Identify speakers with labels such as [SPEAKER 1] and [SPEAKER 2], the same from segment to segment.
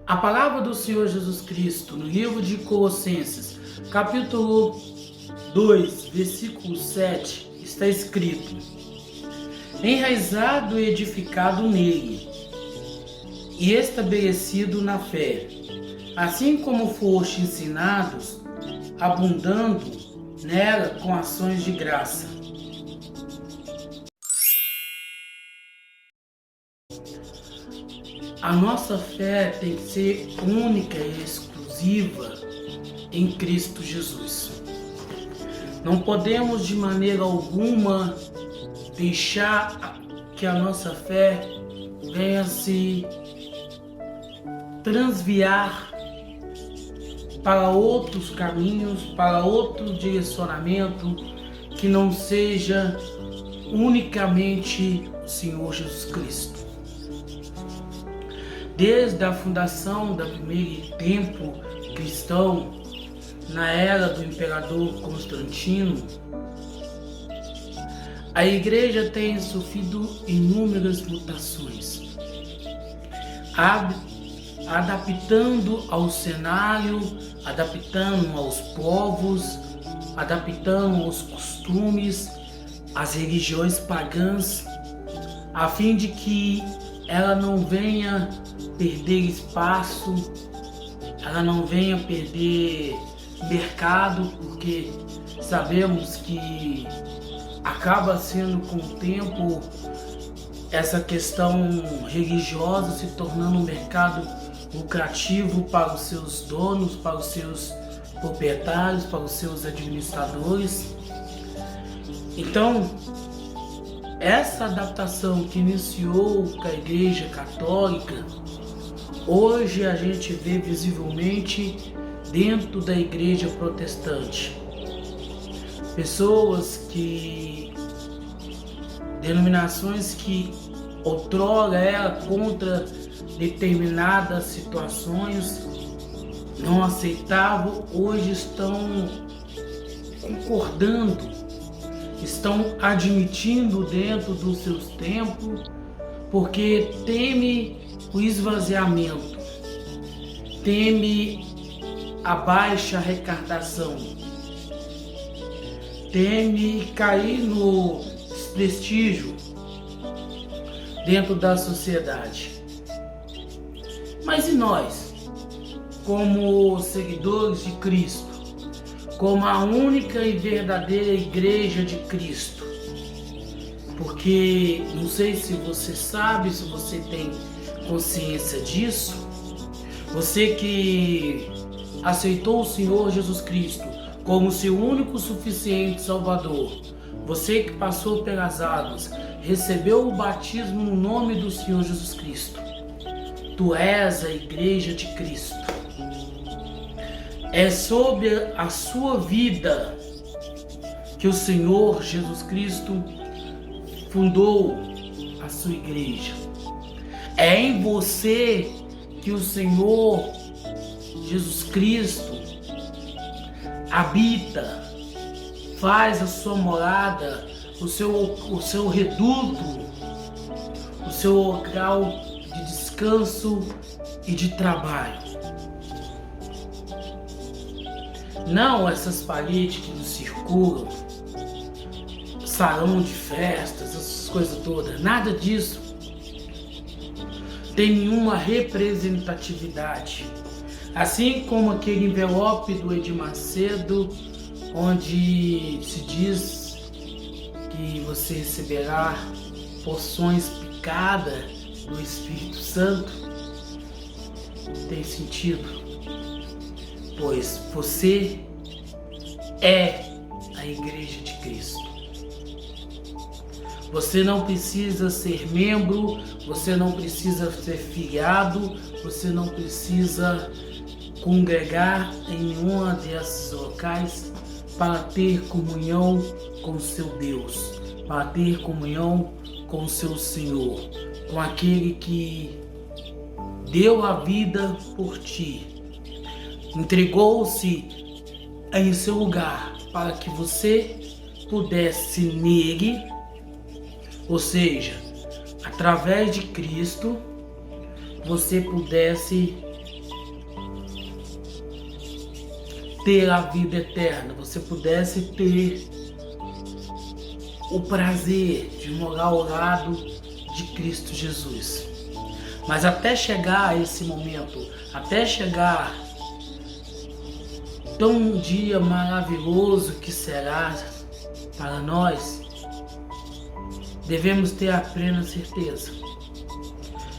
[SPEAKER 1] A palavra do Senhor Jesus Cristo, no livro de Colossenses, capítulo 2, versículo 7, está escrito: enraizado e edificado nele, e estabelecido na fé, assim como foste ensinados, abundando nela com ações de graça. A nossa fé tem que ser única e exclusiva em Cristo Jesus. Não podemos de maneira alguma deixar que a nossa fé venha se transviar para outros caminhos, para outro direcionamento que não seja unicamente o Senhor Jesus Cristo. Desde a fundação do primeiro templo cristão, na era do imperador Constantino, a igreja tem sofrido inúmeras mutações, adaptando ao cenário, adaptando aos povos, adaptando aos costumes, às religiões pagãs, a fim de que ela não venha perder espaço, ela não venha perder mercado, porque sabemos que acaba sendo com o tempo essa questão religiosa se tornando um mercado lucrativo para os seus donos, para os seus proprietários, para os seus administradores. Então, essa adaptação que iniciou com a Igreja Católica, hoje a gente vê visivelmente dentro da Igreja Protestante. Denominações que outrora era contra determinadas situações, não aceitavam, hoje estão concordando, estão admitindo dentro dos seus templos, porque teme o esvaziamento, teme a baixa arrecadação, teme cair no desprestígio dentro da sociedade. Mas e nós, como seguidores de Cristo, como a única e verdadeira Igreja de Cristo? Porque não sei se você sabe, se você tem consciência disso, você que aceitou o Senhor Jesus Cristo como seu único suficiente Salvador, você que passou pelas águas, recebeu o batismo no nome do Senhor Jesus Cristo, tu és a Igreja de Cristo. É sobre a sua vida que o Senhor Jesus Cristo fundou a sua igreja. É em você que o Senhor Jesus Cristo habita, faz a sua morada, o seu reduto, o seu local de descanso e de trabalho. Não essas paredes que nos circulam, salão de festas, essas coisas todas, nada disso tem nenhuma representatividade. Assim como aquele envelope do Edir Macedo, onde se diz que você receberá porções picadas do Espírito Santo, tem sentido, pois você é a Igreja de Cristo. Você não precisa ser membro, você não precisa ser filiado, você não precisa congregar em nenhuma desses locais para ter comunhão com o seu Deus, para ter comunhão com o seu Senhor, com aquele que deu a vida por ti, entregou-se em seu lugar para que você pudesse nele, ou seja, através de Cristo, você pudesse ter a vida eterna, você pudesse ter o prazer de morar ao lado de Cristo Jesus. Mas até chegar a esse momento, até chegar tão dia maravilhoso que será para nós, devemos ter a plena certeza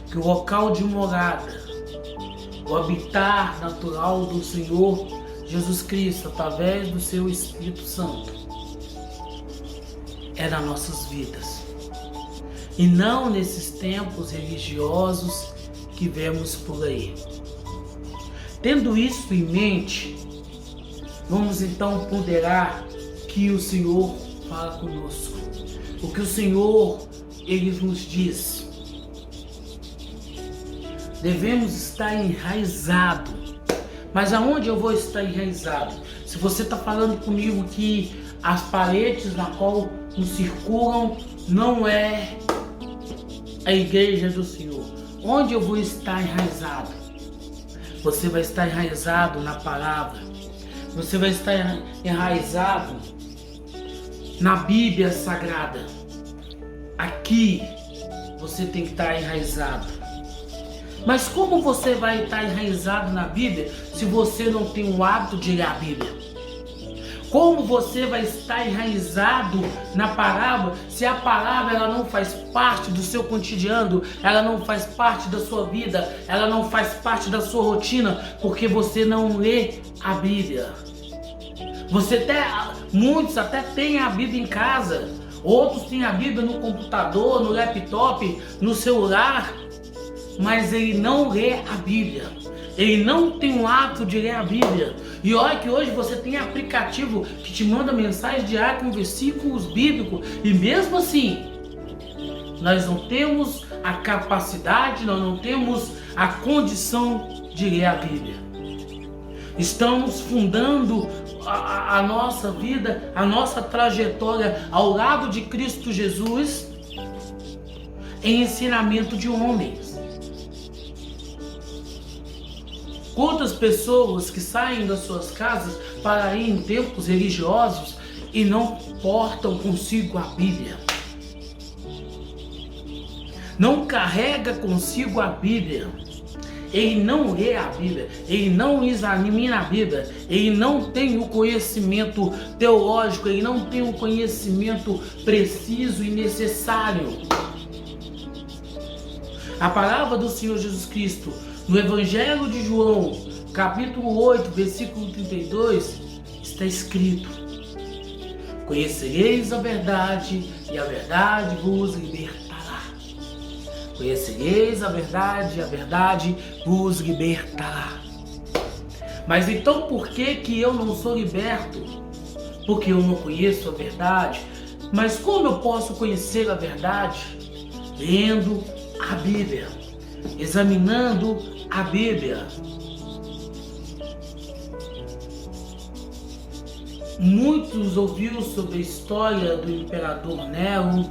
[SPEAKER 1] que o local de morada, o habitar natural do Senhor Jesus Cristo, através do seu Espírito Santo, é nas nossas vidas. E não nesses tempos religiosos que vemos por aí. Tendo isso em mente, vamos então ponderar que o Senhor fala conosco. O que o Senhor, Ele nos diz. Devemos estar enraizado. Mas aonde eu vou estar enraizado? Se você está falando comigo que as paredes na qual nos circulam não é a igreja do Senhor, onde eu vou estar enraizado? Você vai estar enraizado na palavra. Você vai estar enraizado na Bíblia Sagrada. Aqui você tem que estar enraizado. Mas como você vai estar enraizado na Bíblia se você não tem o hábito de ler a Bíblia? Como você vai estar enraizado na palavra se a palavra ela não faz parte do seu cotidiano, ela não faz parte da sua vida, ela não faz parte da sua rotina, porque você não lê a Bíblia? Muitos até têm a Bíblia em casa, outros têm a Bíblia no computador, no laptop, no celular, mas ele não lê a Bíblia. Ele não tem o hábito de ler a Bíblia. E olha que hoje você tem aplicativo que te manda mensagem diária com versículos bíblicos. E mesmo assim, nós não temos a capacidade, nós não temos a condição de ler a Bíblia. Estamos fundando a nossa vida, a nossa trajetória ao lado de Cristo Jesus em ensinamento de homens. Quantas pessoas que saem das suas casas para ir em templos religiosos e não portam consigo a Bíblia? Não carrega consigo a Bíblia. Ele não lê a Bíblia, ele não examina a Bíblia, ele não tem o conhecimento teológico, ele não tem o conhecimento preciso e necessário. A palavra do Senhor Jesus Cristo, no Evangelho de João, capítulo 8, versículo 32, está escrito: conhecereis a verdade e a verdade vos libertará. Conhecereis a verdade e a verdade vos libertará. Mas então por que eu não sou liberto? Porque eu não conheço a verdade. Mas como eu posso conhecer a verdade? Lendo a Bíblia, examinando a Bíblia. Muitos ouviram sobre a história do imperador Nero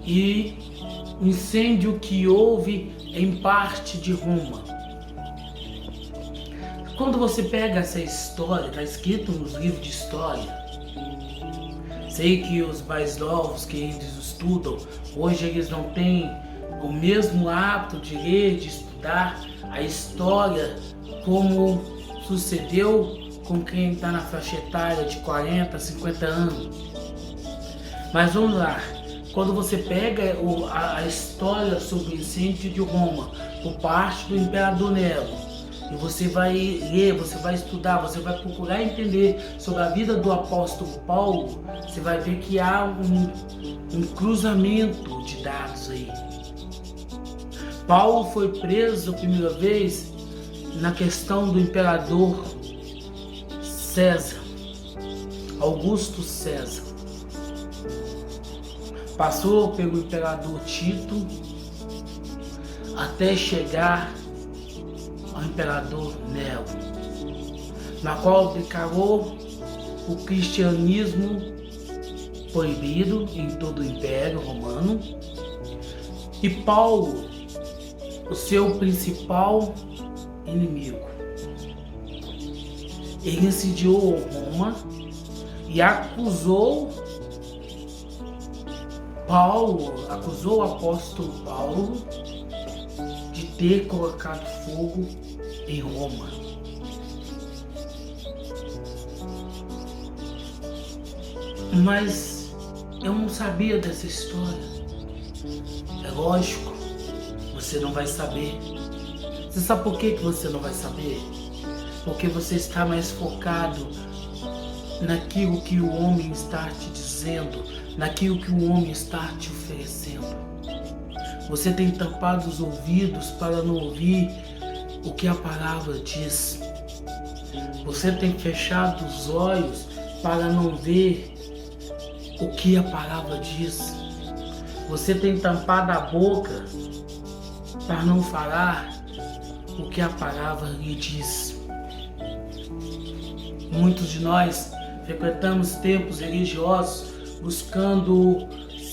[SPEAKER 1] e o incêndio que houve em parte de Roma. Quando você pega essa história, está escrito nos livros de história. Sei que os mais novos que eles estudam, hoje eles não têm o mesmo hábito de ler, de estudar a história como sucedeu com quem está na faixa etária de 40, 50 anos. Mas vamos lá, quando você pega a história sobre o incêndio de Roma por parte do imperador Nero, e você vai ler, você vai estudar, você vai procurar entender sobre a vida do apóstolo Paulo, você vai ver que há um cruzamento de dados aí. Paulo foi preso a primeira vez na questão do imperador César, Augusto César. Passou pelo imperador Tito até chegar ao imperador Nero, na qual declarou o cristianismo proibido em todo o Império Romano. E Paulo, o seu principal inimigo. ele incendiou Roma e acusou o apóstolo Paulo de ter colocado fogo em Roma. Mas eu não sabia dessa história. É lógico, você não vai saber. Você sabe por que você não vai saber? Porque você está mais focado naquilo que o homem está te dizendo, naquilo que o homem está te oferecendo. Você tem tampado os ouvidos para não ouvir o que a palavra diz. Você tem fechado os olhos para não ver o que a palavra diz. Você tem tampado a boca para não falar o que a palavra lhe diz. Muitos de nós frequentamos templos religiosos buscando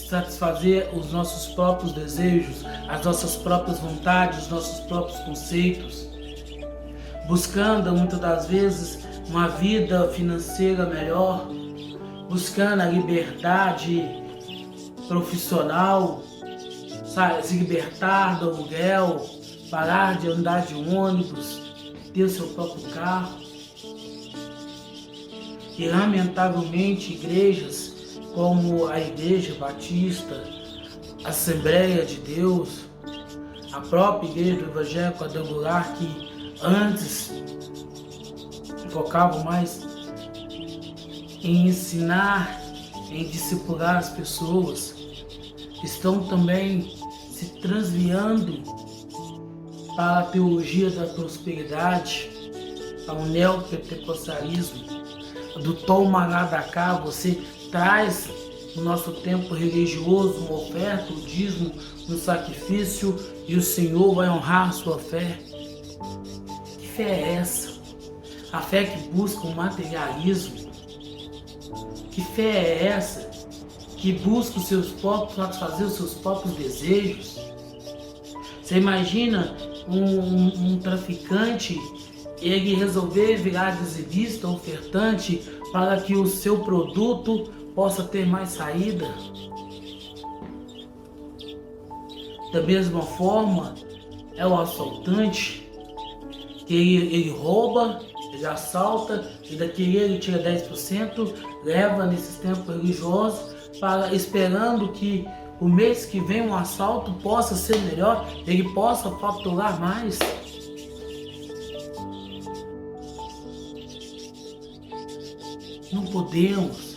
[SPEAKER 1] satisfazer os nossos próprios desejos, as nossas próprias vontades, os nossos próprios conceitos, buscando muitas das vezes uma vida financeira melhor, buscando a liberdade profissional, se libertar do aluguel, parar de andar de ônibus, ter o seu próprio carro. E lamentavelmente igrejas como a Igreja Batista, a Assembleia de Deus, a própria Igreja do Evangelho Quadrangular, que antes focavam mais em ensinar, em discipular as pessoas, estão também se transviando para a teologia da prosperidade, para o neopentecostalismo, do toma lá da cá. Você traz no nosso tempo religioso uma oferta, o dízimo, um sacrifício, e o Senhor vai honrar a sua fé. Que fé é essa? A fé que busca o materialismo? Que fé é essa que busca os seus próprios, satisfazer os seus próprios desejos? Você imagina um traficante, ele resolver virar dizimista, ofertante, para que o seu produto possa ter mais saída? Da mesma forma, é o assaltante, que ele rouba, ele assalta, e daqui ele tira 10%, leva nesses tempos religiosos, esperando que o mês que vem um assalto possa ser melhor, ele possa faturar mais. Não podemos.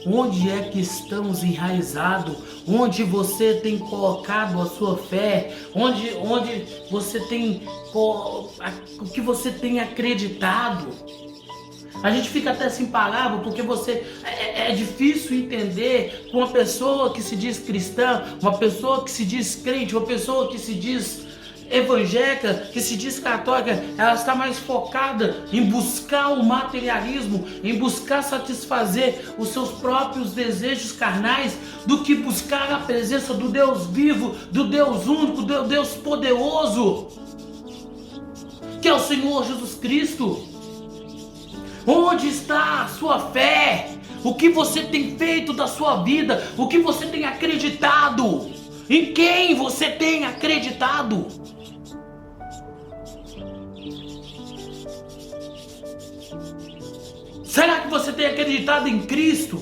[SPEAKER 1] Onde é que estamos enraizados? Onde você tem colocado a sua fé? Onde você tem o que você tem acreditado? A gente fica até sem palavra, porque é difícil entender que uma pessoa que se diz cristã, uma pessoa que se diz crente, uma pessoa que se diz evangélica, que se diz católica, ela está mais focada em buscar o materialismo, em buscar satisfazer os seus próprios desejos carnais, do que buscar a presença do Deus vivo, do Deus único, do Deus poderoso, que é o Senhor Jesus Cristo. Onde está a sua fé? O que você tem feito da sua vida? O que você tem acreditado? Em quem você tem acreditado? Será que você tem acreditado em Cristo?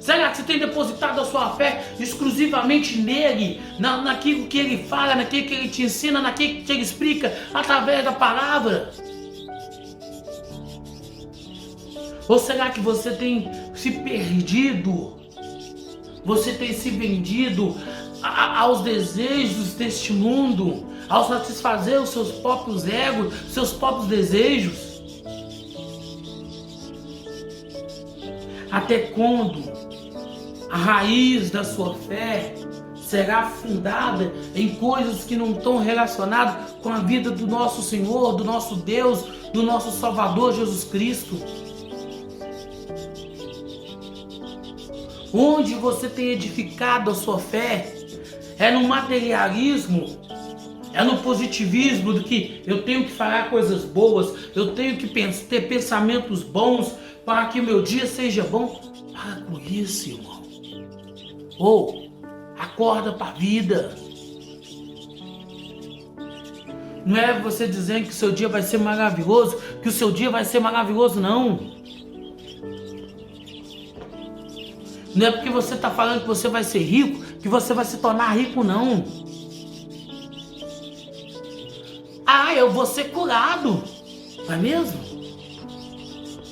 [SPEAKER 1] Será que você tem depositado a sua fé exclusivamente nele, naquilo que ele fala, naquilo que ele te ensina, naquilo que ele explica através da palavra? Ou será que você tem se perdido? Você tem se vendido aos desejos deste mundo, ao satisfazer os seus próprios egos, seus próprios desejos? Até quando a raiz da sua fé será fundada em coisas que não estão relacionadas com a vida do nosso Senhor, do nosso Deus, do nosso Salvador Jesus Cristo? Onde você tem edificado a sua fé? É no materialismo? É no positivismo do que eu tenho que falar coisas boas, eu tenho que ter pensamentos bons para que o meu dia seja bom. Para com isso, irmão. Ou acorda para a vida. Não é você dizendo que o seu dia vai ser maravilhoso, que o seu dia vai ser maravilhoso, não. Não é porque você está falando que você vai ser rico, que você vai se tornar rico, não. Ah, eu vou ser curado. Não é mesmo?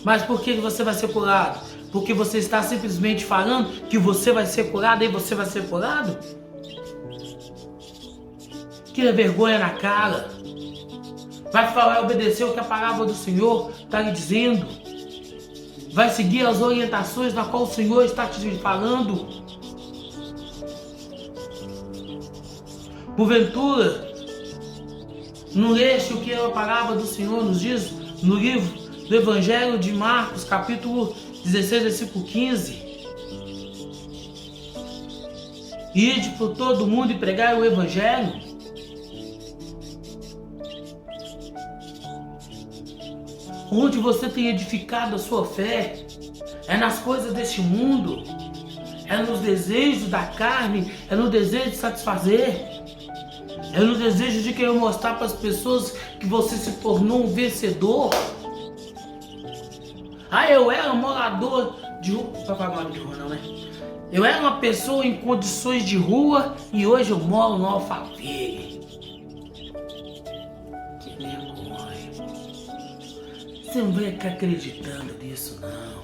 [SPEAKER 1] Mas por que você vai ser curado? Porque você está simplesmente falando que você vai ser curado e você vai ser curado? Que vergonha na cara. Vai falar e obedecer o que a palavra do Senhor está lhe dizendo. Vai seguir as orientações na qual o Senhor está te falando. Porventura, não leste o que a palavra do Senhor nos diz no livro do Evangelho de Marcos, capítulo 16, versículo 15? Ide por todo mundo e pregai o Evangelho. Onde você tem edificado a sua fé? É nas coisas deste mundo? É nos desejos da carne? É no desejo de satisfazer? É no desejo de querer mostrar para as pessoas que você se tornou um vencedor? Ah, eu era morador de rua. De rua não, né? Eu era uma pessoa em condições de rua e hoje eu moro no Alphaville. Que vergonha. Você não vai ficar acreditando nisso, não.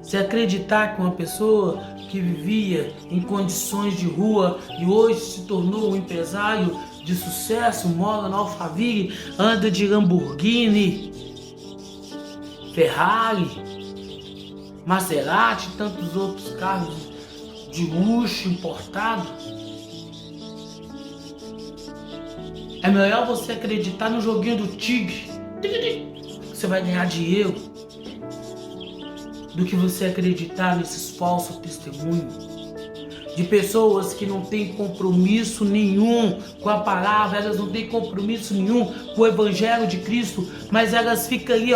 [SPEAKER 1] Se acreditar que uma pessoa que vivia em condições de rua e hoje se tornou um empresário de sucesso, mora no Alphaville, anda de Lamborghini, Ferrari, Maserati e tantos outros carros de luxo importado, é melhor você acreditar no joguinho do tigre, você vai ganhar dinheiro, do que você acreditar nesses falsos testemunhos de pessoas que não têm compromisso nenhum com a palavra, elas não têm compromisso nenhum com o Evangelho de Cristo, mas elas ficam ali,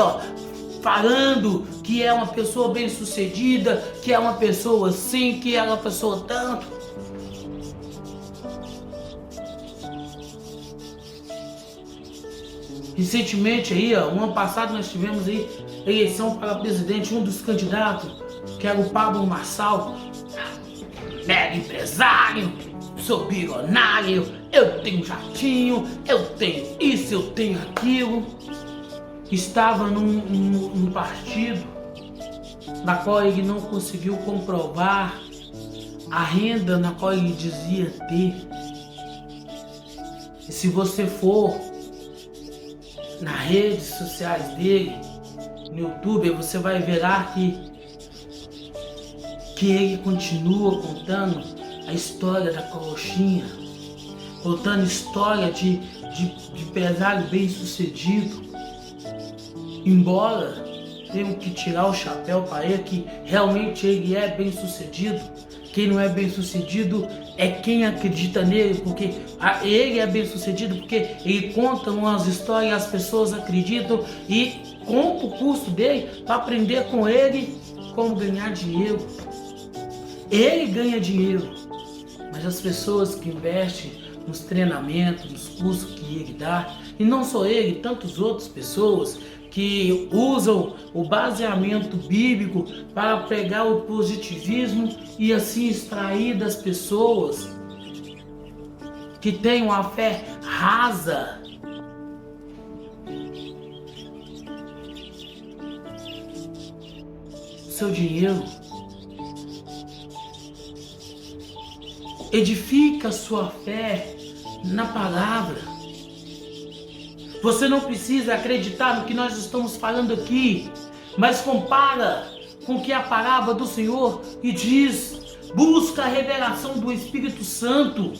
[SPEAKER 1] falando que é uma pessoa bem sucedida, que é uma pessoa assim, que é uma pessoa tanto. Recentemente aí, um ano passado nós tivemos aí eleição para presidente, um dos candidatos, que era o Pablo Marçal, mega empresário, sou bilionário, eu tenho jatinho, eu tenho isso, eu tenho aquilo. Estava num partido na qual ele não conseguiu comprovar a renda na qual ele dizia ter. E se você for nas redes sociais dele, no YouTube, você vai ver lá que ele continua contando a história da carochinha, contando história de empresário bem sucedido. Embora tenho que tirar o chapéu para ele, que realmente ele é bem sucedido. Quem não é bem sucedido é quem acredita nele, porque ele é bem sucedido porque ele conta umas histórias e as pessoas acreditam e compram o curso dele para aprender com ele como ganhar dinheiro. Ele ganha dinheiro, mas as pessoas que investem nos treinamentos, nos cursos que ele dá, e não só ele, tantas outras pessoas que usam o baseamento bíblico para pegar o positivismo e assim extrair das pessoas que têm uma fé rasa. Seu dinheiro edifica sua fé na palavra. Você não precisa acreditar no que nós estamos falando aqui, mas compara com o que a palavra do Senhor lhe diz. Busca a revelação do Espírito Santo.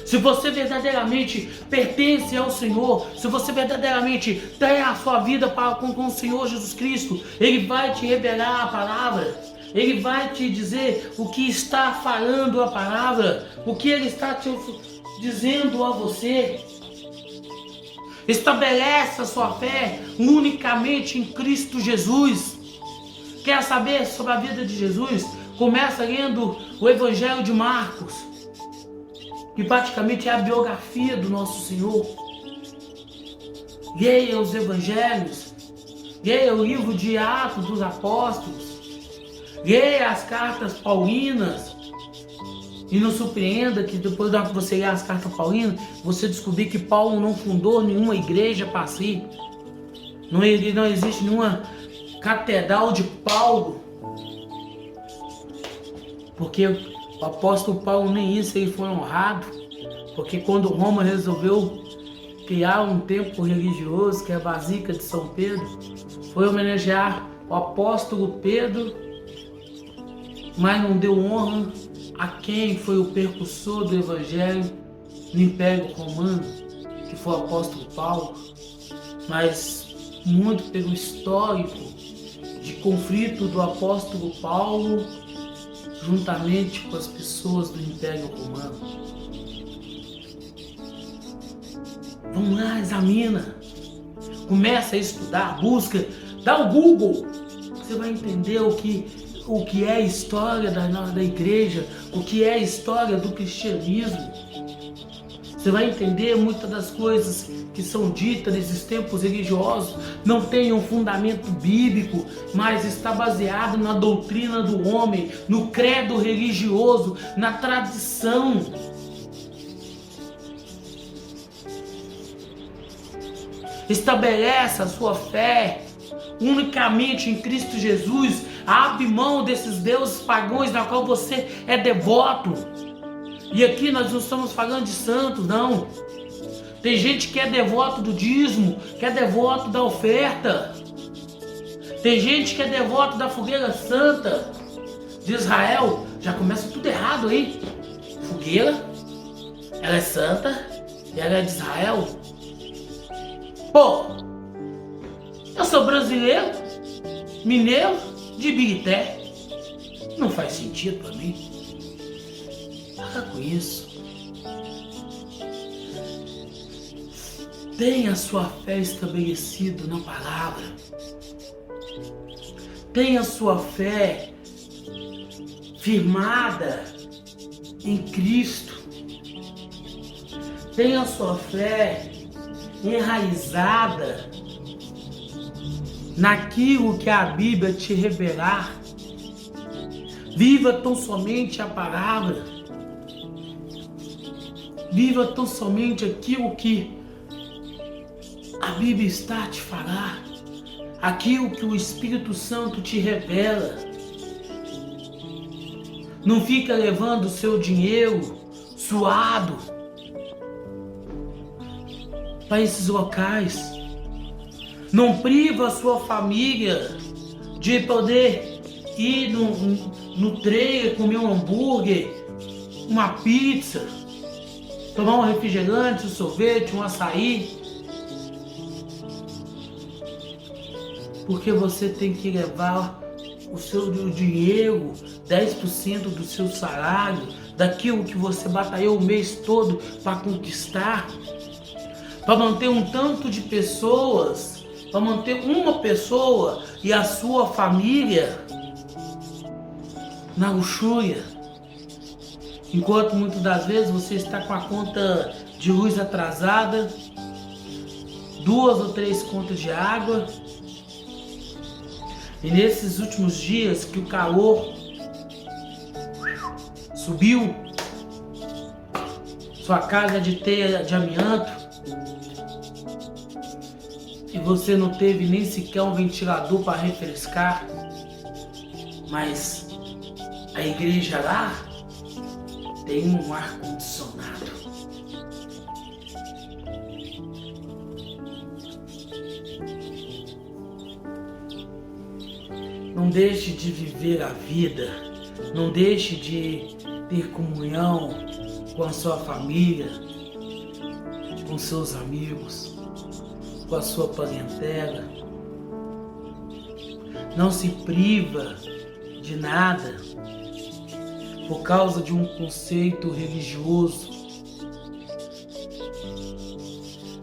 [SPEAKER 1] Se você verdadeiramente pertence ao Senhor, se você verdadeiramente tem a sua vida com o Senhor Jesus Cristo, Ele vai te revelar a palavra. Ele vai te dizer o que está falando a palavra, o que ele está te dizendo a você. Estabeleça a sua fé unicamente em Cristo Jesus. Quer saber sobre a vida de Jesus? Começa lendo o Evangelho de Marcos, que praticamente é a biografia do nosso Senhor. Leia os Evangelhos, leia o livro de Atos dos Apóstolos, leia as cartas paulinas. E não surpreenda que depois que você ler as cartas paulinas, você descobrir que Paulo não fundou nenhuma igreja para si. Não existe nenhuma catedral de Paulo. Porque o apóstolo Paulo nem isso ele foi honrado. Porque quando Roma resolveu criar um templo religioso, que é a Basílica de São Pedro, foi homenagear o apóstolo Pedro, mas não deu honra a quem foi o precursor do Evangelho no Império Romano, que foi o apóstolo Paulo, mas muito pelo histórico de conflito do apóstolo Paulo juntamente com as pessoas do Império Romano. Vamos lá, examina, começa a estudar, busca, dá o Google, você vai entender o que é a história da igreja, o que é a história do cristianismo. Você vai entender muitas das coisas que são ditas nesses tempos religiosos não têm um fundamento bíblico, mas está baseado na doutrina do homem, no credo religioso, na tradição. Estabeleça a sua fé unicamente em Cristo Jesus. Abre mão desses deuses pagãos da qual você é devoto. E aqui nós não estamos falando de santos, não. Tem gente que é devoto do dízimo, que é devoto da oferta. Tem gente que é devoto da fogueira santa de Israel. Já começa tudo errado aí. Fogueira, ela é santa e ela é de Israel. Pô, eu sou brasileiro, mineiro, de Ibirité. Não faz sentido pra mim. Para com isso. Tenha a sua fé estabelecida na palavra. Tenha a sua fé firmada em Cristo. Tenha a sua fé enraizada naquilo que a Bíblia te revelar. Viva tão somente a palavra. Viva tão somente aquilo que a Bíblia está a te falar. Aquilo que o Espírito Santo te revela. Não fica levando o seu dinheiro suado para esses locais. Não priva a sua família de poder ir no trailer, comer um hambúrguer, uma pizza, tomar um refrigerante, um sorvete, um açaí. Porque você tem que levar o seu dinheiro, 10% do seu salário, daquilo que você batalhou o mês todo para conquistar, para manter um tanto de pessoas, para manter uma pessoa e a sua família na luxúria. Enquanto muitas das vezes você está com a conta de luz atrasada, 2 ou 3 contas de água. E nesses últimos dias que o calor subiu, sua casa de teia de amianto, e você não teve nem sequer um ventilador para refrescar, mas a igreja lá tem um ar-condicionado. Não deixe de viver a vida, não deixe de ter comunhão com a sua família, com seus amigos, com a sua parentela. Não se priva de nada, por causa de um conceito religioso.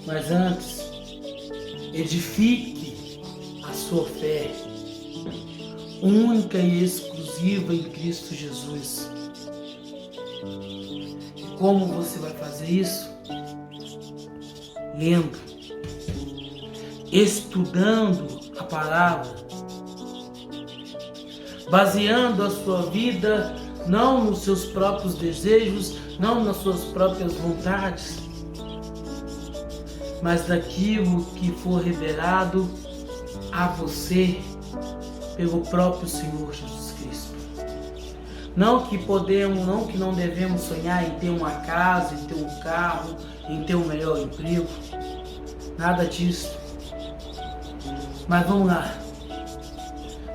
[SPEAKER 1] Mas antes, edifique a sua fé, única e exclusiva em Cristo Jesus. E como você vai fazer isso? Lendo, estudando a palavra, baseando a sua vida não nos seus próprios desejos, não nas suas próprias vontades, mas daquilo que for revelado a você pelo próprio Senhor Jesus Cristo. Não que não devemos sonhar em ter uma casa, em ter um carro, em ter um melhor emprego, nada disso. Mas vamos lá,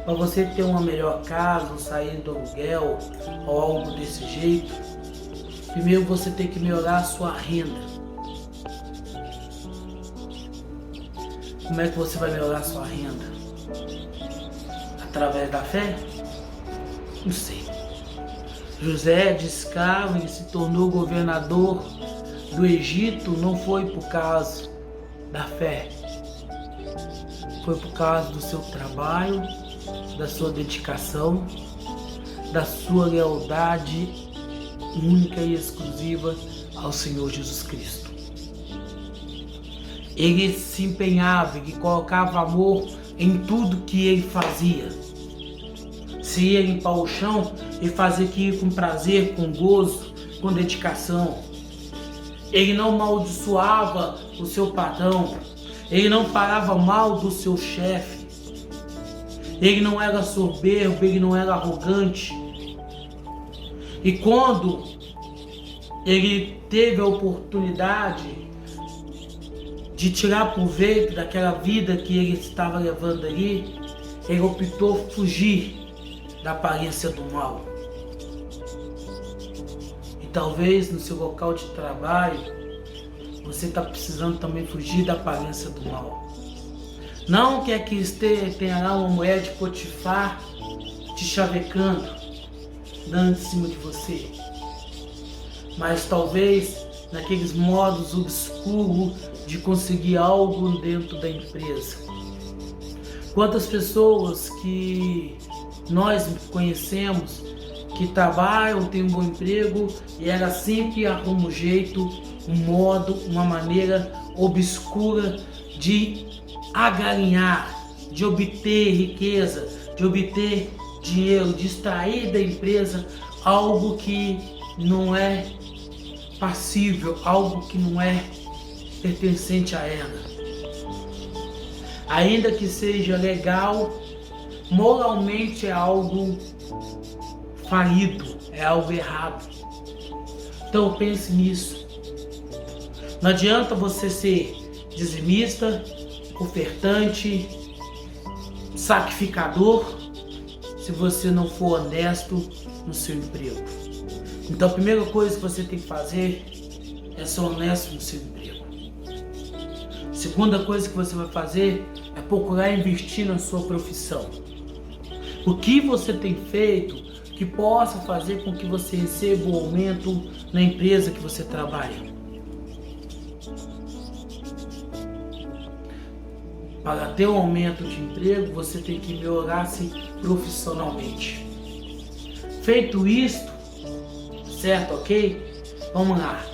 [SPEAKER 1] para você ter uma melhor casa, ou sair do aluguel, ou algo desse jeito, primeiro você tem que melhorar a sua renda. Como é que você vai melhorar a sua renda? Através da fé? Não sei. José de escravo e se tornou governador do Egito, não foi por causa da fé. Foi por causa do seu trabalho, da sua dedicação, da sua lealdade única e exclusiva ao Senhor Jesus Cristo. Ele se empenhava, ele colocava amor em tudo que ele fazia. Se ia limpar o chão, ele fazia aquilo com prazer, com gozo, com dedicação. Ele não amaldiçoava o seu patrão, ele não falava mal do seu chefe, ele não era soberbo, ele não era arrogante. E quando ele teve a oportunidade de tirar proveito daquela vida que ele estava levando ali, ele optou por fugir da aparência do mal. E talvez no seu local de trabalho, você está precisando também fugir da aparência do mal. Não que aqui tenha lá uma mulher de Potifar te chavecando, dando em cima de você. Mas talvez naqueles modos obscuros de conseguir algo dentro da empresa. Quantas pessoas que nós conhecemos que trabalham, têm um bom emprego e ela sempre arruma um jeito, um modo, uma maneira obscura de agarinhar, de obter riqueza, de obter dinheiro, de extrair da empresa algo que não é passível, algo que não é pertencente a ela. Ainda que seja legal, moralmente é algo falido, é algo errado. Então pense nisso. Não adianta você ser dizimista, ofertante, sacrificador, se você não for honesto no seu emprego. Então a primeira coisa que você tem que fazer é ser honesto no seu emprego. Segunda coisa que você vai fazer é procurar investir na sua profissão. O que você tem feito que possa fazer com que você receba um aumento na empresa que você trabalha? Para ter um aumento de emprego, você tem que melhorar-se profissionalmente. Feito isto, certo, ok? Vamos lá.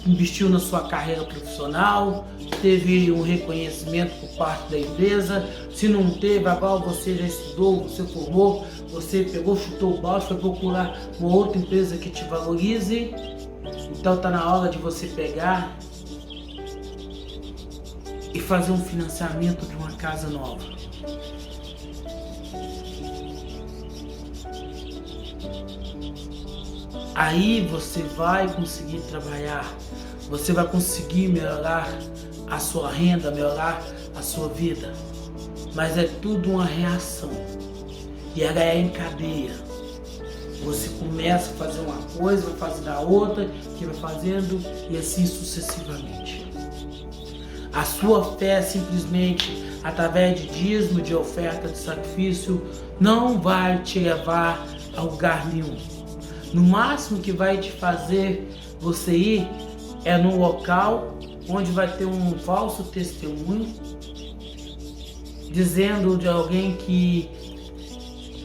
[SPEAKER 1] Investiu na sua carreira profissional, teve um reconhecimento por parte da empresa. Se não teve, agora você já estudou, você formou, você pegou, chutou o balde, foi procurar uma outra empresa que te valorize. Então está na hora de você pegar e fazer um financiamento de uma casa nova. Aí você vai conseguir trabalhar, você vai conseguir melhorar a sua renda, melhorar a sua vida. Mas é tudo uma reação. E ela é em cadeia. Você começa a fazer uma coisa, vai fazer da outra, que vai fazendo e assim sucessivamente. A sua fé simplesmente através de dízimo, de oferta, de sacrifício, não vai te levar a lugar nenhum. No máximo que vai te fazer você ir é num local onde vai ter um falso testemunho, dizendo de alguém que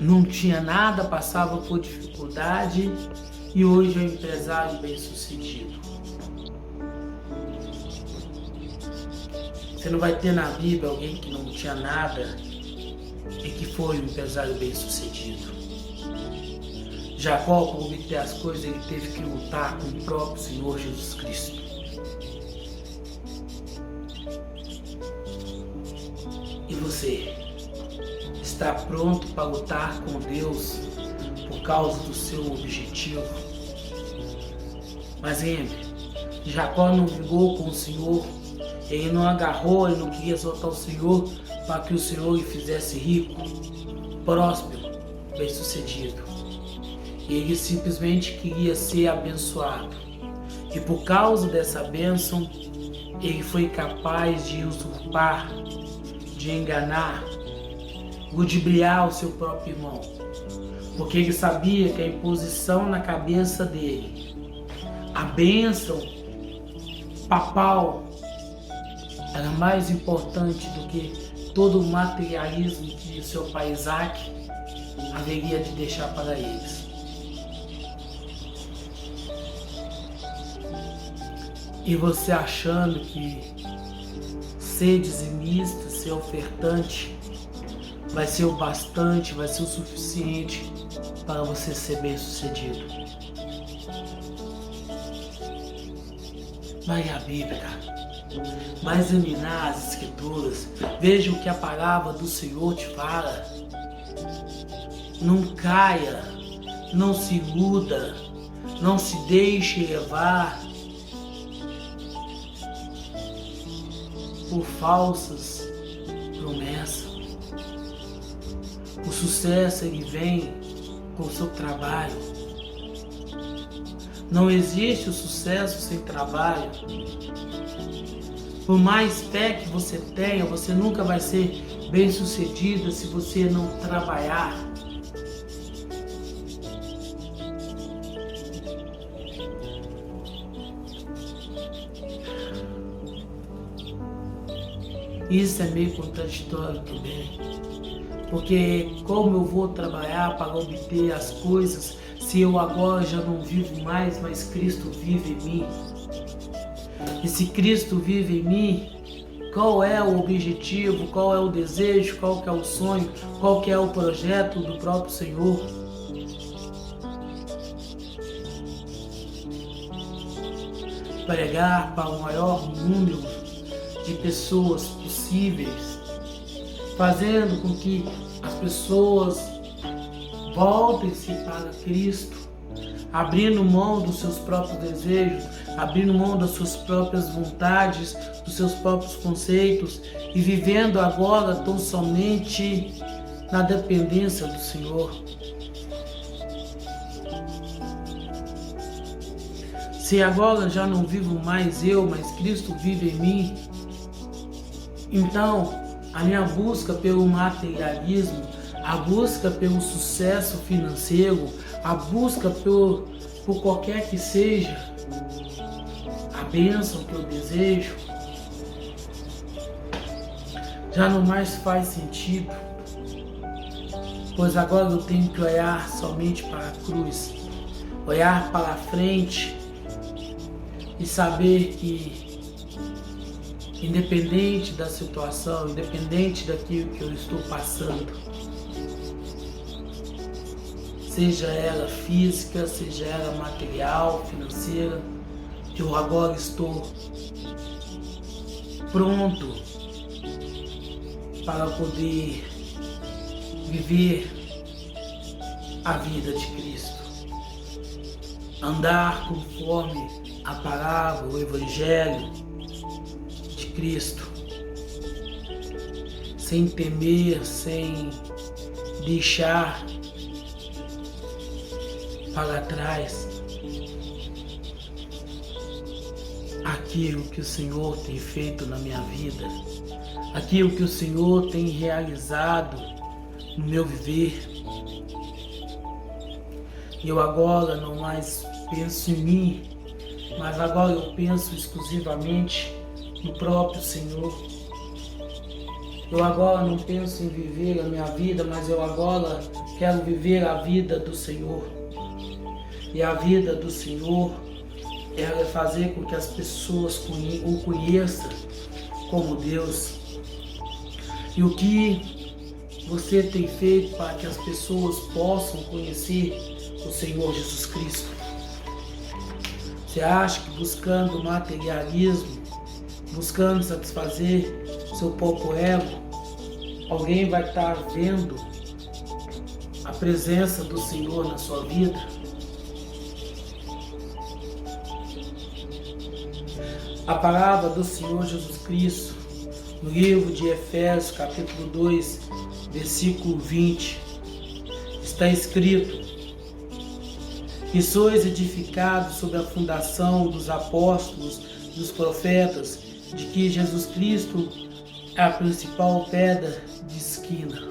[SPEAKER 1] não tinha nada, passava por dificuldade e hoje é um empresário bem-sucedido. Você não vai ter na Bíblia alguém que não tinha nada e que foi um empresário bem-sucedido. Jacó, para obter as coisas, ele teve que lutar com o próprio Senhor Jesus Cristo. E você está pronto para lutar com Deus por causa do seu objetivo? Mas lembre, Jacó não brigou com o Senhor, ele não agarrou, ele não queria soltar o Senhor para que o Senhor lhe fizesse rico, próspero, bem-sucedido. Ele simplesmente queria ser abençoado. E por causa dessa bênção, ele foi capaz de usurpar, de enganar, ludibriar o seu próprio irmão. Porque ele sabia que a imposição na cabeça dele, a bênção papal, era mais importante do que todo o materialismo que seu pai Isaac haveria de deixar para eles. E você achando que ser dizimista, ser ofertante, vai ser o bastante, vai ser o suficiente para você ser bem-sucedido. Vai a Bíblia, vai examinar as Escrituras, veja o que a palavra do Senhor te fala. Não caia, não se iluda, não se deixe levar por falsas promessas. O sucesso ele vem com o seu trabalho. Não existe o sucesso sem trabalho. Por mais fé que você tenha, você nunca vai ser bem-sucedida se você não trabalhar. Isso é meio contraditório também. Porque como eu vou trabalhar para obter as coisas se eu agora já não vivo mais, mas Cristo vive em mim? E se Cristo vive em mim, qual é o objetivo, qual é o desejo, qual que é o sonho, qual que é o projeto do próprio Senhor? Pregar para o maior número de pessoas possíveis, fazendo com que as pessoas voltem-se para Cristo, abrindo mão dos seus próprios desejos, abrindo mão das suas próprias vontades, dos seus próprios conceitos e vivendo agora tão somente na dependência do Senhor. Se agora já não vivo mais eu, mas Cristo vive em mim, então a minha busca pelo materialismo, a busca pelo sucesso financeiro, a busca por qualquer que seja a bênção que eu desejo, já não mais faz sentido, pois agora eu tenho que olhar somente para a cruz, olhar para a frente e saber que, independente da situação, independente daquilo que eu estou passando, seja ela física, seja ela material, financeira, eu agora estou pronto para poder viver a vida de Cristo, andar conforme a palavra, o Evangelho de Cristo, sem temer, sem deixar para trás aquilo que o Senhor tem feito na minha vida, aquilo que o Senhor tem realizado no meu viver. Eu agora não mais penso em mim, mas agora eu penso exclusivamente no próprio Senhor. Eu agora não penso em viver a minha vida, mas eu agora quero viver a vida do Senhor. E a vida do Senhor é fazer com que as pessoas o conheçam como Deus. E o que você tem feito para que as pessoas possam conhecer o Senhor Jesus Cristo? Você acha que buscando materialismo, buscando satisfazer seu próprio ego, alguém vai estar vendo a presença do Senhor na sua vida? A palavra do Senhor Jesus Cristo, no livro de Efésios, capítulo 2, versículo 20, está escrito: que sois edificados sobre a fundação dos apóstolos, dos profetas, de que Jesus Cristo é a principal pedra de esquina.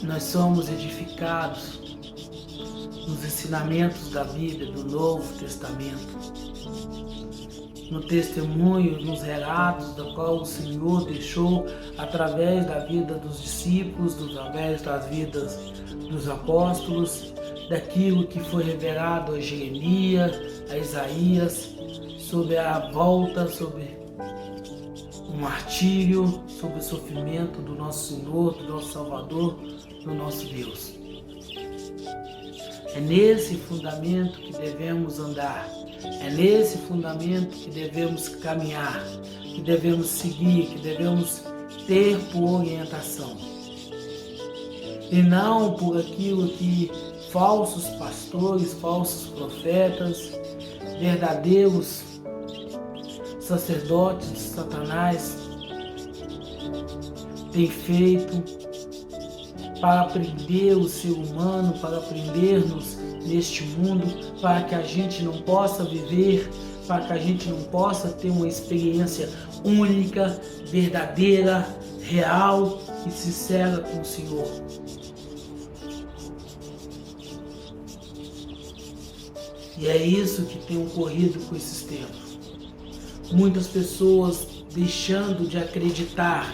[SPEAKER 1] Nós somos edificados nos ensinamentos da Bíblia, do Novo Testamento, no testemunho, nos relatos da qual o Senhor deixou através da vida dos discípulos, através das vidas dos apóstolos, daquilo que foi revelado a Jeremias, a Isaías, sobre a volta, sobre o martírio, sobre o sofrimento do nosso Senhor, do nosso Salvador, do nosso Deus. É nesse fundamento que devemos andar, é nesse fundamento que devemos caminhar, que devemos seguir, que devemos ter por orientação. E não por aquilo que falsos pastores, falsos profetas, verdadeiros sacerdotes de Satanás têm feito para prender o ser humano, para prender-nos neste mundo, para que a gente não possa viver, para que a gente não possa ter uma experiência única, verdadeira, real e sincera com o Senhor. E é isso que tem ocorrido com esses tempos. Muitas pessoas deixando de acreditar,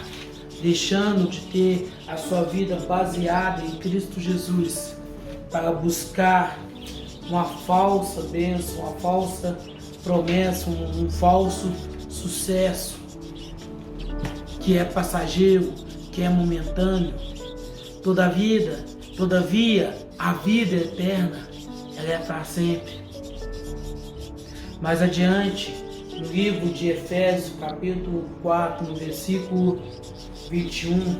[SPEAKER 1] deixando de ter a sua vida baseada em Cristo Jesus, para buscar uma falsa bênção, uma falsa promessa, um falso sucesso, que é passageiro, que é momentâneo. Todavia, a vida eterna, ela é para sempre. Mais adiante, no livro de Efésios, capítulo 4, no versículo 21,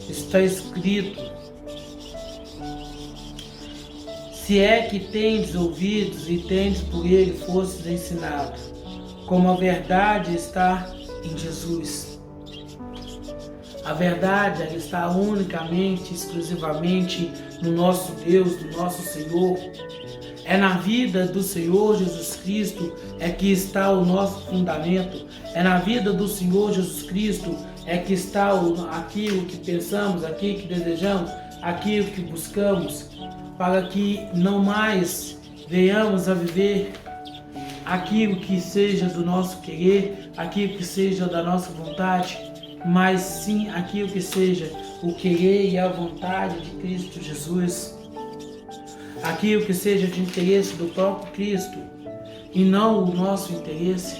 [SPEAKER 1] está escrito: se é que tendes ouvidos e tendes por ele fostes ensinados, como a verdade está em Jesus. A verdade, ela está unicamente, exclusivamente no nosso Deus, no nosso Senhor. É na vida do Senhor Jesus Cristo é que está o nosso fundamento. É na vida do Senhor Jesus Cristo é que está aquilo que pensamos, aquilo que desejamos, aquilo que buscamos, para que não mais venhamos a viver aquilo que seja do nosso querer, aquilo que seja da nossa vontade, mas sim aquilo que seja o querer e a vontade de Cristo Jesus. Aquilo que seja de interesse do próprio Cristo e não o nosso interesse.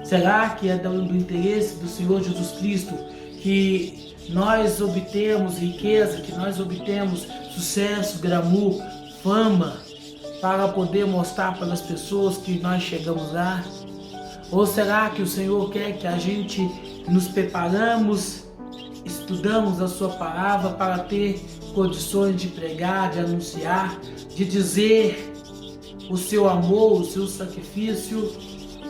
[SPEAKER 1] Será que é do interesse do Senhor Jesus Cristo que nós obtemos riqueza, que nós obtemos sucesso, glamour, fama, para poder mostrar para as pessoas que nós chegamos lá? Ou será que o Senhor quer que a gente nos preparamos, estudamos a sua palavra para ter condições de pregar, de anunciar, de dizer o seu amor, o seu sacrifício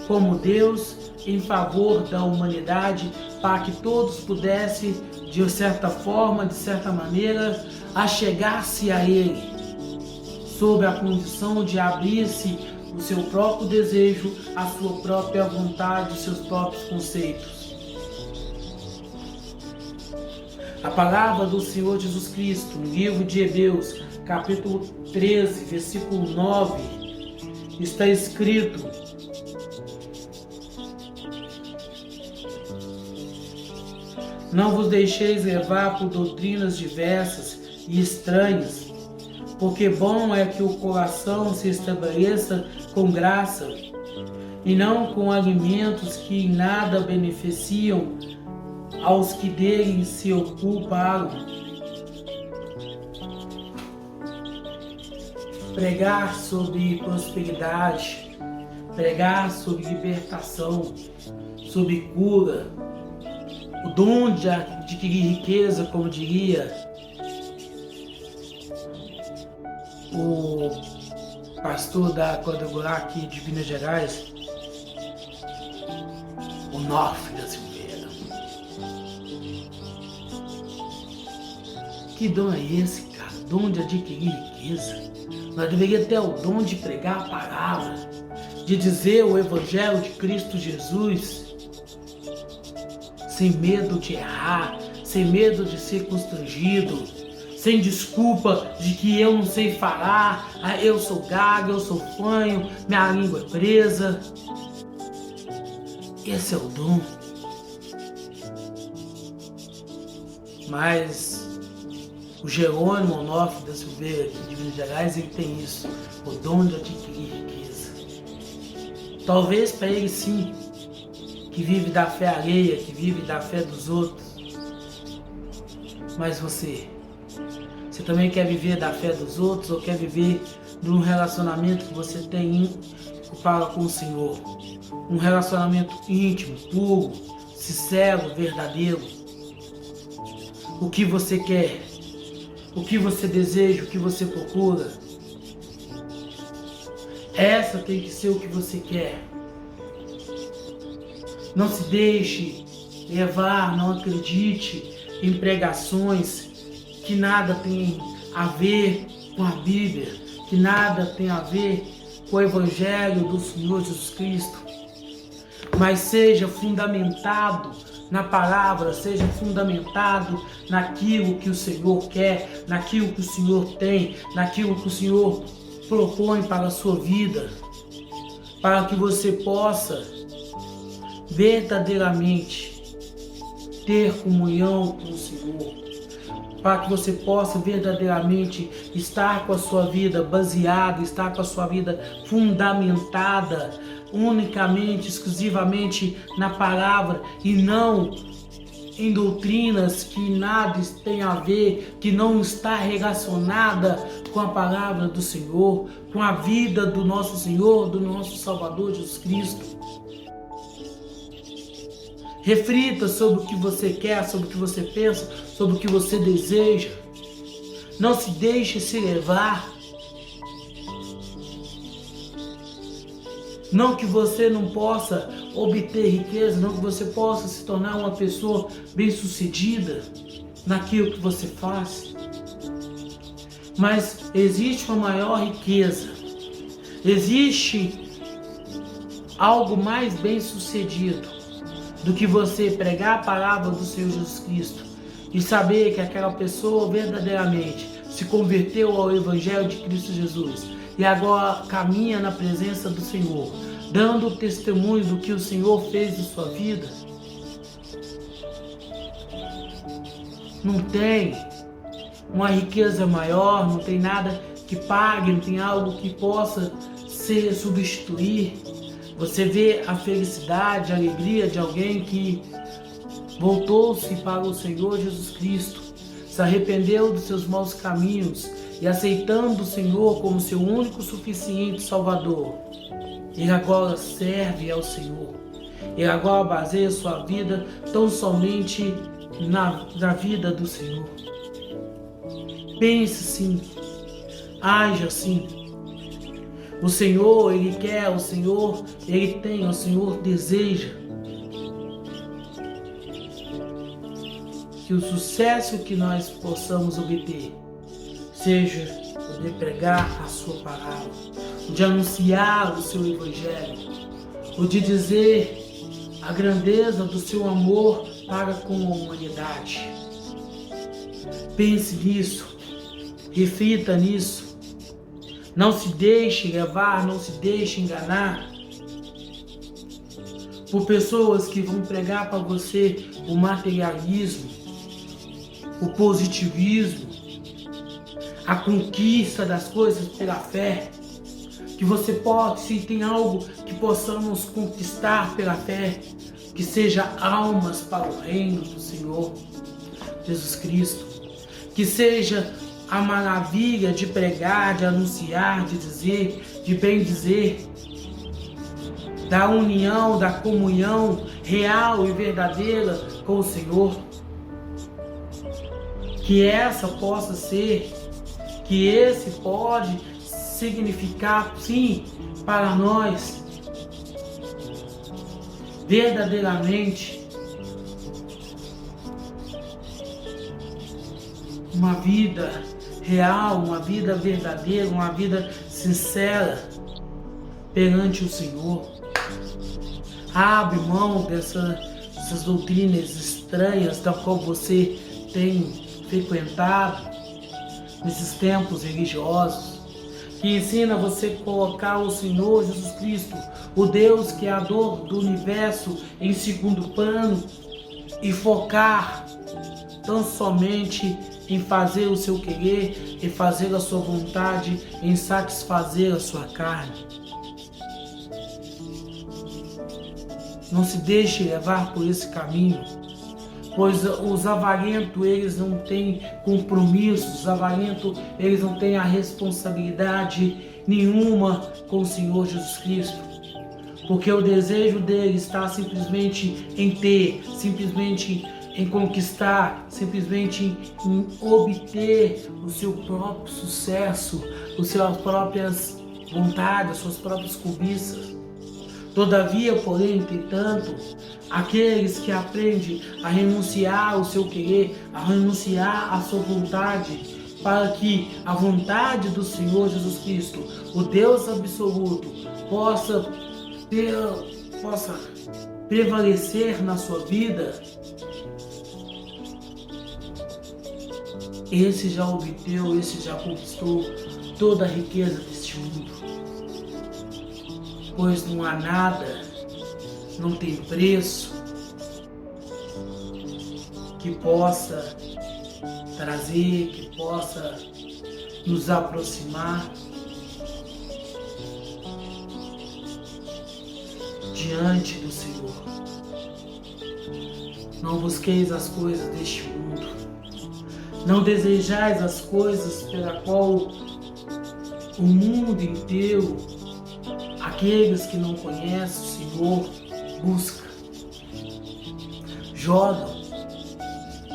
[SPEAKER 1] como Deus em favor da humanidade, para que todos pudessem de certa forma, de certa maneira, a chegar-se a Ele, sob a condição de abrir-se o seu próprio desejo, a sua própria vontade, os seus próprios conceitos. A palavra do Senhor Jesus Cristo, no livro de Hebreus, capítulo 13, versículo 9, está escrito: não vos deixeis levar por doutrinas diversas e estranhas, porque bom é que o coração se estabeleça com graça, e não com alimentos que em nada beneficiam aos que dele se ocuparam. Pregar sobre prosperidade, pregar sobre libertação, sobre cura, o dom de adquirir riqueza, como diria o pastor da quadrangular aqui de Minas Gerais, o Norte da Silveira. Que dom é esse, cara? Dom de adquirir riqueza. Nós deveríamos ter o dom de pregar a palavra, de dizer o Evangelho de Cristo Jesus, sem medo de errar, sem medo de ser constrangido, sem desculpa de que eu não sei falar, eu sou gago, eu sou fanho, minha língua é presa. Esse é o dom. Mas o Jerônimo Onofre da Silveira, aqui de Minas Gerais, ele tem isso, o dom de adquirir riqueza. Talvez para ele sim, que vive da fé alheia, que vive da fé dos outros. Mas você também quer viver da fé dos outros ou quer viver de um relacionamento que você tem para com o Senhor? Um relacionamento íntimo, puro, sincero, verdadeiro. O que você quer? O que você deseja? O que você procura? Essa tem que ser o que você quer. Não se deixe levar, não acredite em pregações que nada tem a ver com a Bíblia, que nada tem a ver com o Evangelho do Senhor Jesus Cristo, mas seja fundamentado na palavra, seja fundamentado naquilo que o Senhor quer, naquilo que o Senhor tem, naquilo que o Senhor propõe para a sua vida, para que você possa verdadeiramente ter comunhão com o Senhor, para que você possa verdadeiramente estar com a sua vida baseada, estar com a sua vida fundamentada unicamente, exclusivamente na palavra e não em doutrinas que nada tem a ver, que não está relacionada com a palavra do Senhor, com a vida do nosso Senhor, do nosso Salvador Jesus Cristo. Reflita sobre o que você quer, sobre o que você pensa, sobre o que você deseja. Não se deixe se levar. Não que você não possa obter riqueza, não que você possa se tornar uma pessoa bem-sucedida naquilo que você faz. Mas existe uma maior riqueza. Existe algo mais bem-sucedido do que você pregar a palavra do Senhor Jesus Cristo e saber que aquela pessoa verdadeiramente se converteu ao Evangelho de Cristo Jesus e agora caminha na presença do Senhor, dando testemunho do que o Senhor fez em sua vida. Não tem uma riqueza maior, não tem nada que pague, não tem algo que possa se substituir. Você vê a felicidade, a alegria de alguém que voltou-se para o Senhor Jesus Cristo, se arrependeu dos seus maus caminhos e aceitando o Senhor como seu único suficiente Salvador. Ele agora serve ao Senhor. Ele agora baseia sua vida tão somente na vida do Senhor. Pense sim, haja assim. O Senhor, Ele quer, o Senhor, Ele tem, o Senhor deseja. que o sucesso que nós possamos obter seja o de pregar a sua palavra, o de anunciar o seu evangelho, o de dizer a grandeza do seu amor para com a humanidade. Pense nisso, reflita nisso, não se deixe levar, não se deixe enganar por pessoas que vão pregar para você o materialismo, o positivismo, a conquista das coisas pela fé, que você pode, se tem algo que possamos conquistar pela fé, que seja almas para o reino do Senhor Jesus Cristo, que seja a maravilha de pregar, de anunciar, de dizer, de bem dizer, da união, da comunhão real e verdadeira com o Senhor. Que essa possa ser, que esse pode significar, sim, para nós, verdadeiramente, uma vida real, uma vida verdadeira, uma vida sincera perante o Senhor. Abre mão dessas doutrinas estranhas da qual você tem frequentado nesses tempos religiosos, que ensina você a colocar o Senhor Jesus Cristo, o Deus Criador do universo, em segundo plano e focar tão somente em fazer o seu querer, em fazer a sua vontade, em satisfazer a sua carne. Não se deixe levar por esse caminho, pois os avarentos, eles não têm compromisso, os avarentos, eles não têm a responsabilidade nenhuma com o Senhor Jesus Cristo, porque o desejo deles está simplesmente em ter, simplesmente em conquistar, simplesmente em obter o seu próprio sucesso, as suas próprias vontades, as suas próprias cobiças. Todavia, porém, entretanto, aqueles que aprendem a renunciar ao seu querer, a renunciar à sua vontade, para que a vontade do Senhor Jesus Cristo, o Deus absoluto, possa prevalecer na sua vida, esse já obteve, esse já conquistou toda a riqueza deste mundo. Pois não há nada, não tem preço que possa trazer, que possa nos aproximar diante do Senhor. Não busqueis as coisas deste mundo, não desejais as coisas pela qual o mundo inteiro, aqueles que não conhecem o Senhor, busca, jogam,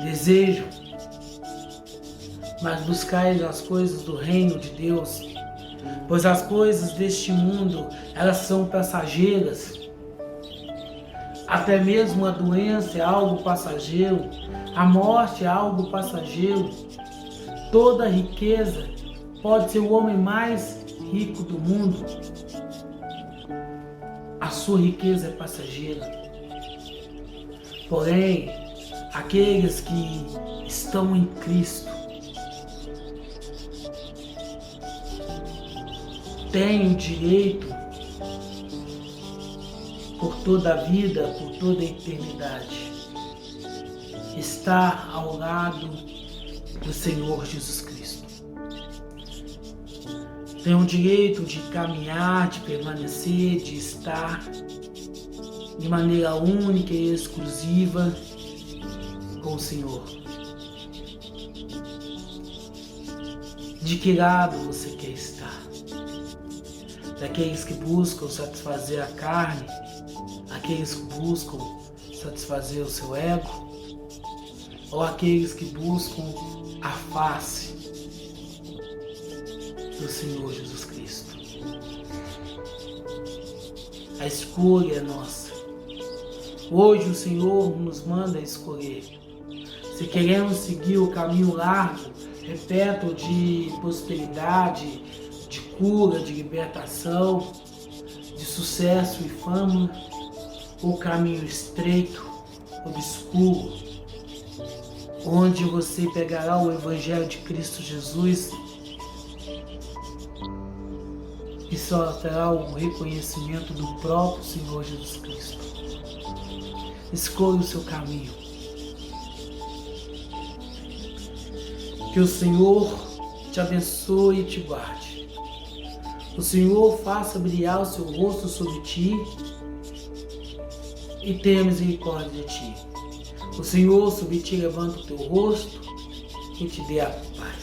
[SPEAKER 1] desejam, mas buscai as coisas do reino de Deus, pois as coisas deste mundo, elas são passageiras. Até mesmo a doença é algo passageiro, a morte é algo passageiro. Toda riqueza, pode ser o homem mais rico do mundo, a sua riqueza é passageira. Porém, aqueles que estão em Cristo têm o direito, por toda a vida, por toda a eternidade, estar ao lado do Senhor Jesus Cristo. Tem o direito de caminhar, de permanecer, de estar de maneira única e exclusiva com o Senhor. De que lado você quer estar? Daqueles que buscam satisfazer a carne, aqueles que buscam satisfazer o seu ego, ou aqueles que buscam a face do Senhor Jesus Cristo? A escolha é nossa. Hoje o Senhor nos manda escolher Se queremos seguir o caminho largo, repleto de prosperidade, de cura, de libertação, de sucesso e fama, ou caminho estreito, obscuro, onde você pegará o Evangelho de Cristo Jesus e só terá o reconhecimento do próprio Senhor Jesus Cristo. Escolha o seu caminho. Que o Senhor te abençoe e te guarde. O Senhor faça brilhar o seu rosto sobre ti e tenha misericórdia de ti. O Senhor sobre ti levanta o teu rosto e te dê a paz.